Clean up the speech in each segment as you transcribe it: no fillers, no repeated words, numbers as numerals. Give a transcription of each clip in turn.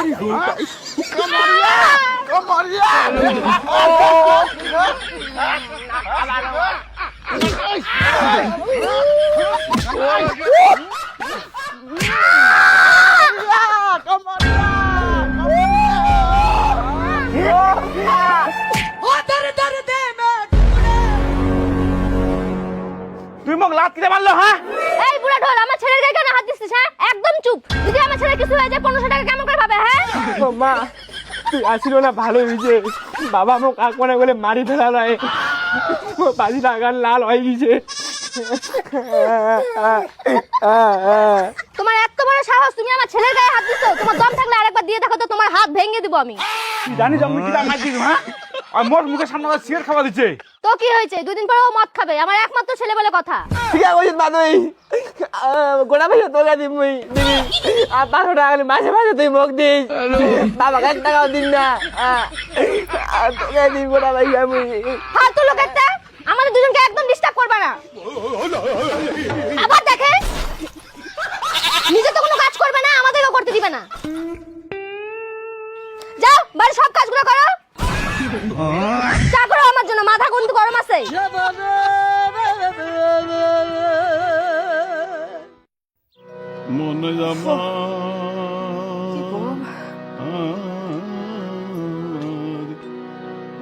তুই মোক লাত কিনে মারলো হ্যাঁ? এই বুড়া ঢোল আমার ছেলের গায়ে কেন হাত দিছিস হ্যাঁ? একদম চুপ। যদি আমার ছেলের কিছু হয়ে যায় 1500 টাকা কেমন করে পাবে হ্যাঁ? মা তুই আসিল না ভালো হয়েছে, বাবা মোক আগ মনে করে মারি ফেলা নাই, বাজি লাগান লাল হয়ে গেছে। তোমার এত বড় সাহস, তুমি আমার ছেলের গায়ে হাত দিছো? তোমার দম থাকলে আরেকবার দিয়ে দেখো তো, তোমার হাত ভেঙে দিব আমি। তুই জানিস আমি কিটা মার দিস হ্যাঁ? আর মোর মুখের সামনে সিগারেট খাওয়া দিচ্ছে। তো কি হয়েছে? দুদিন পরে ও মদ খাবে, আমার একমাত্র ছেলে বলে কথা। ঠিক আছে ওই বাদই গোটা ভাই তোকে দিবি আর 500 টাকা মাসে মাসে তুই মোক দিস, বাবাকে 1 টাকাও দিন না, তোকে দিন গোটা ভাই আমি। ফালতু লোক একটা, আমাদের দুজনকে একদম ডিস্টার্ব করবে না। আবার দেখে নিজে তো কোনো কাজ করবে না, আমাদেরও করতে দিবে না। যাও বাড়ি সব কাজগুলো করো, চা করো আমার জন্য, মাথা কিন্তু গরম আছে। মনে জামা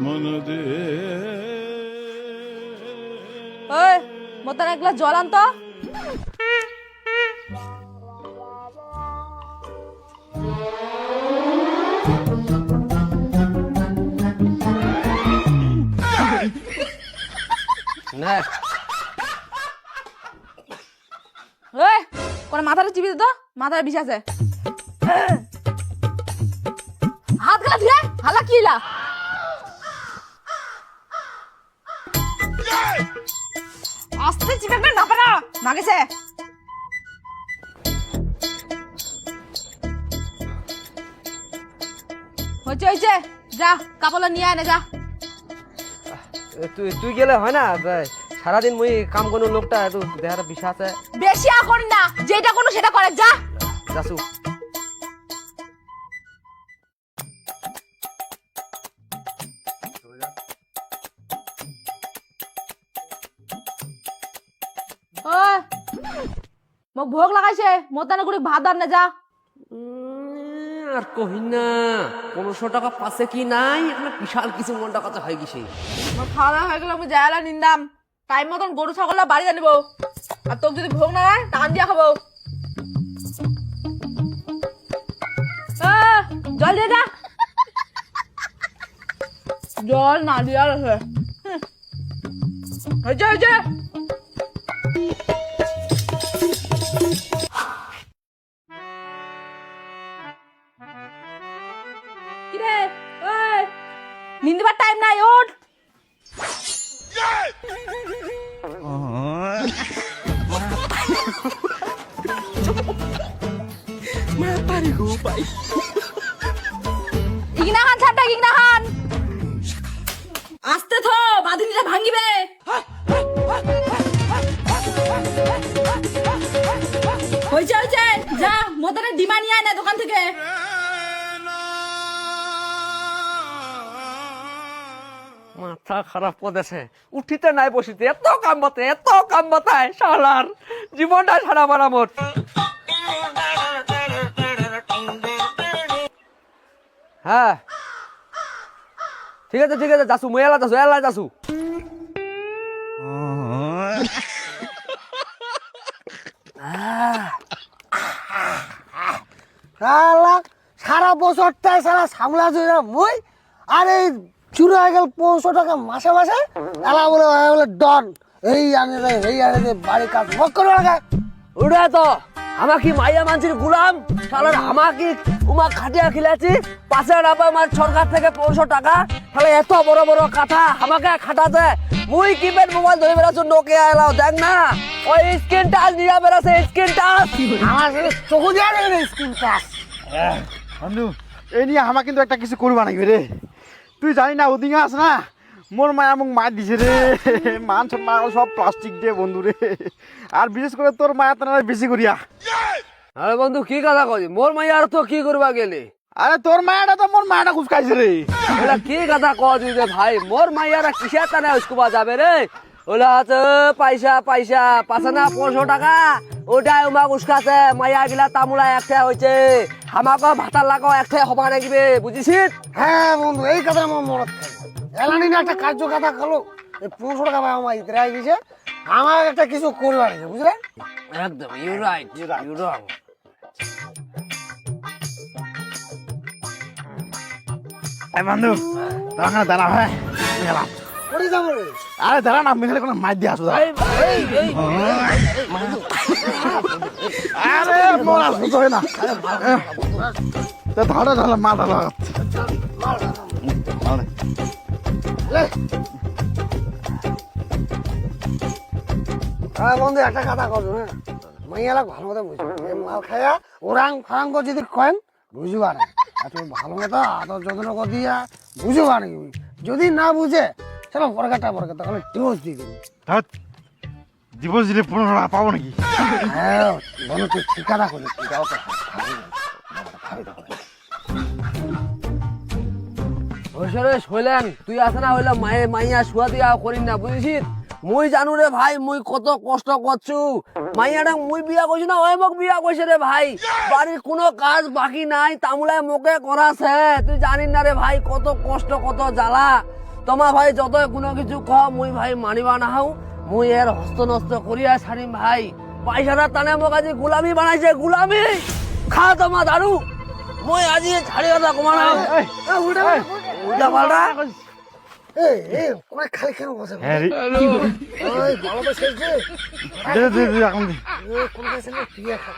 মনে দে। ওই মোতার এক গ্লাস জল আন তো। না ওই কোন মাথাটা চিপি দে তো, মাথার বিষ আছে। হাত গলা ধুয়ে হালা কিলা আস্তে চিপে না পারা মাগেছে। হইছে যা কাপড় নিয়ে আয় না যা। তুই গেলে হয় না? সারাদিন মুই কাম কোনো লোকটা একটু দেহার বিষয় আছে। বেশি আ করি না, যেটা কোনো সেটা করে যা। যাসু ওই মোক ভোগ লাগাইছে, মোতানে করে ভাত আর না যা। আর কহি না 1500 টাকা পাশে কি নাই, এখানে বিশাল কিছু মনটা কথা হয়ে গেছে। আমার খাওয়া দাওয়া হয়ে গেল, আমি যাইলা নিন্দাম টাইম মতন গরু ছাগল বাড়ি জানিব। আর তোকে যদি ভোগ না হয় টান দিয়া খাবো। জল দিয়ে যা। জল না দিয়া আছে হয়েছে। কিরে ওই নিন্দিবার টাইম নাই, ওঠ। ইগনা খান ছাড়টা, ইগনা খান আস্তে থো, বাঁধিনিটা ভাঙিবে। হয়েছে যা, মোতারে ডিমা নিয়ে আয় না দোকান থেকে। মাথা খারাপ করেছে, উঠিতে নাই বসিতে এত কাম বাতায় শালার জীবনটা সারা মারামত। হ্যাঁ ঠিক আছে যাসু, মই এলা যাসু। সারা বছরটাই সারা সামলা জুড়ে মই, আর এই চুরি হয়ে গেল 500 টাকা মাসে মাসে। এলা বলে ডন, এই আনে দে বাড়ি কাজ ভোগ করে লাগায়। ওটা তো আমাকে মাইয়া মানছির গুলাম শালার, আমাকে উমা খাটিয়া খিলাছি, পাশে আমার সরকার থেকে 500 টাকা, তাহলে এত বড় বড় কথা আমাকে খাটাতে। মুই কিপ্যাড মোবাইল ধরে বেড়াচ্ছ, নোকিয়া এলাও দেখ না, ওই স্ক্রিন টাচ নিয়ে বেড়াচ্ছে, স্ক্রিন টাচ। আমার সাথে চোখু দিয়ে দেখে স্ক্রিন টাচ। বন্ধু এই নিয়ে আমার কিন্তু একটা কিছু করবা নাকি রে? তুই জানি না ওদিকে আস না, মোর মায়া মোক মার দিছে রে, মান সম্মান সব প্লাস্টিক দিয়ে বন্ধু রে। আর বিশেষ করে তোর মায়া তো বেশি করিয়া। আরে বন্ধু কি কথা কই, মোর মাইয়া আর তো কি করবা গেলে? আরে তোর মায়াটা তো মোর মায়াটা কুচকাইছে রে। ওলা কি কথা কও তুই রে ভাই, মোর মাইয়ারা কিসের টানে উস্কুবা যাবে রে? ওলা আছে পয়সা পয়সা পাছে না 500 টাকা, ওটাই উমাক উস্কাছে। মাইয়া গিলা তামুলা একটা হইছে, আমাকে ভাতার লাগাও একটা হবা নাকিবে, বুঝিছিস? হ্যাঁ বন্ধু, এই কথা আমার মনত থাকে। এলানি না একটা কার্য কথা খালো, এই 500 টাকা ভাই আমার ইতরাই দিছে, আমার একটা কিছু করবার আছে, বুঝলে? একদম ইউ রাইট ইউ রং। এই বন্ধু দাঁড়া দাঁড়া ভাই গেলাম। করে যাবো রে। আরে দাঁড়া না, মেঘালে কোনো মাইর দিয়ে আসো দাঁড়া। আরে মোর আসবো তো হয় না। তা ধরো ধরো মা ধরো। হ্যাঁ বন্ধু, একটা কথা করছো হ্যাঁ, মাইয়ালা ভালো মতো বুঝবো, এই মাল খায়া ওরাং ফারাং করে যদি কয়েন বুঝবা না, আর তুমি ভালো মতো আদর যত্ন করে দিয়া বুঝবা নাকি। যদি না বুঝে চলো বরকাটা তাহলে ডিভোর্স দিয়ে দিবি। দিবস দিলে 15 টাকা পাবো নাকি? হ্যাঁ বলো, তুই ঠিকানা করি যাও তো। ওইসরে শৈলেন তুই আছে না, হইলে মাইয়া শুয়া দিয়া করিস না, বুঝিস? মুই জানু রে ভাই, মুই কত কষ্ট করছু। মাইয়াটা মুই বিয়া করছি না, ওই মোক বিয়া করছে রে ভাই। বাড়ির কোনো কাজ বাকি নাই, তামুলায় মোকে করাছে। তুই জানিস না রে ভাই, কত কষ্ট কত জ্বালা। তোমার ভাই যত কোনো কিছু কহ মুই ভাই মানিবা না হাও, মুই এর হস্ত নষ্ট করিয়া ছাড়িম ভাই। পয়সাটা টানে মোক আজি গুলামি বানাইছে, গুলামি। খা তোমার দারু, মুই আজি ছাড়ি কথা কমালাম। উল্টা পাল্টা এই ওরা খালি কেন বসে? হ্যাঁ রে। ওই ভালো তো শেষে দে দে দে এখন দে। কোন কাছে না ঠিক আছে।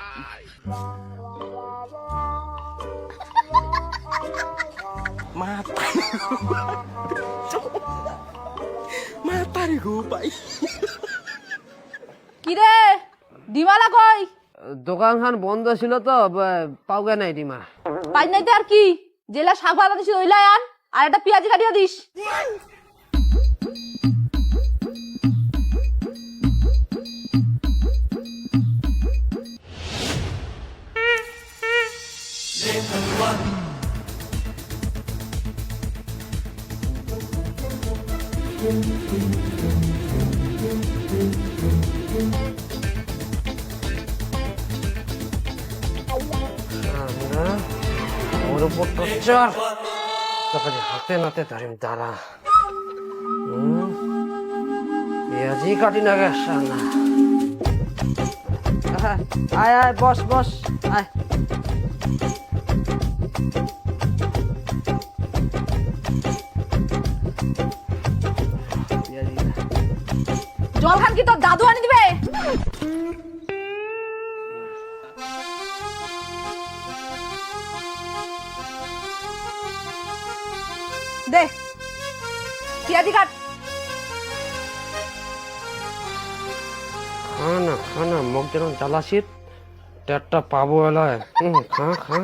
কি রে ডিমালা কই? দোকানখান বন্ধ ছিল তো, পাওগে নাই ডিমা। পাই নাই তো আর কি, জেলা শাক ভাজা দিছিস ওইলা আন, আর একটা পেঁয়াজি কাটিয়া দিস। ওর উপর টর্চার, তারপরে হাতে নাতে ধরিম দাঁড়া। পেঁয়াজি কাটি না গেছ না। আয় আয় বস বস আয়। জল খান কি তোর দাদু আনি দিবে? দে পেঁয়াজি কাট। খানা মোক যেন জ্বালাশীত টেটটা পাবো এলায়। খা খা।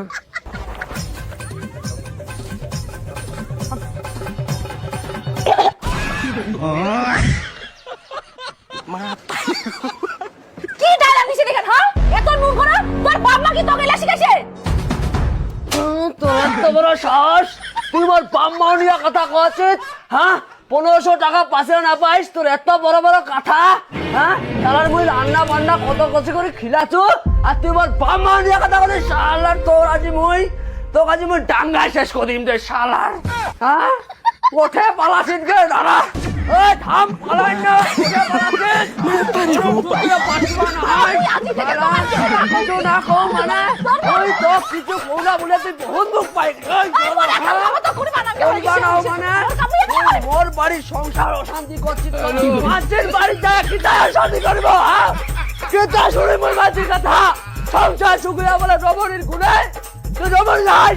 কি ডায়লগ দিছিস দেখেন? হ্যাঁ এত নুন করা তোর বাপ মা কি তোকে এলা শিখাইছে? তোর এত বড় সাহস, তুই মোর বাম্মা নিয়ে কথা কছিস? হ্যাঁ 1500 টাকা পাশে না পাইস, তোর এত বড় বড় কথা? হ্যাঁ শালার মুই রান্না বান্না কত কষ্ট করে খিলাছু, আর তুই মোর বাম্মা নিয়ে কথা কছিস? শালার তোকে আজি মুই ডাঙ্গা শেষ করে দিম রে শালার। হ্যাঁ কোঠে পালাছিস গে? দাঁড়া, ওই থাম, পালাই না। কোঠে পালাছিস? কিছু না কও মানে ওই তো কিছু কও না বলে তুই বহুত দুঃখ পাই। মোর বাড়ির সংসার অশান্তি করছিস, মাঝের বাড়ি যায় কি তাই অশান্তি করবো? কেতা শুনে মোর মাঝির কথা, সংসার শুকিয়া বলে রমণীর গুণে তুই রমণ যাই।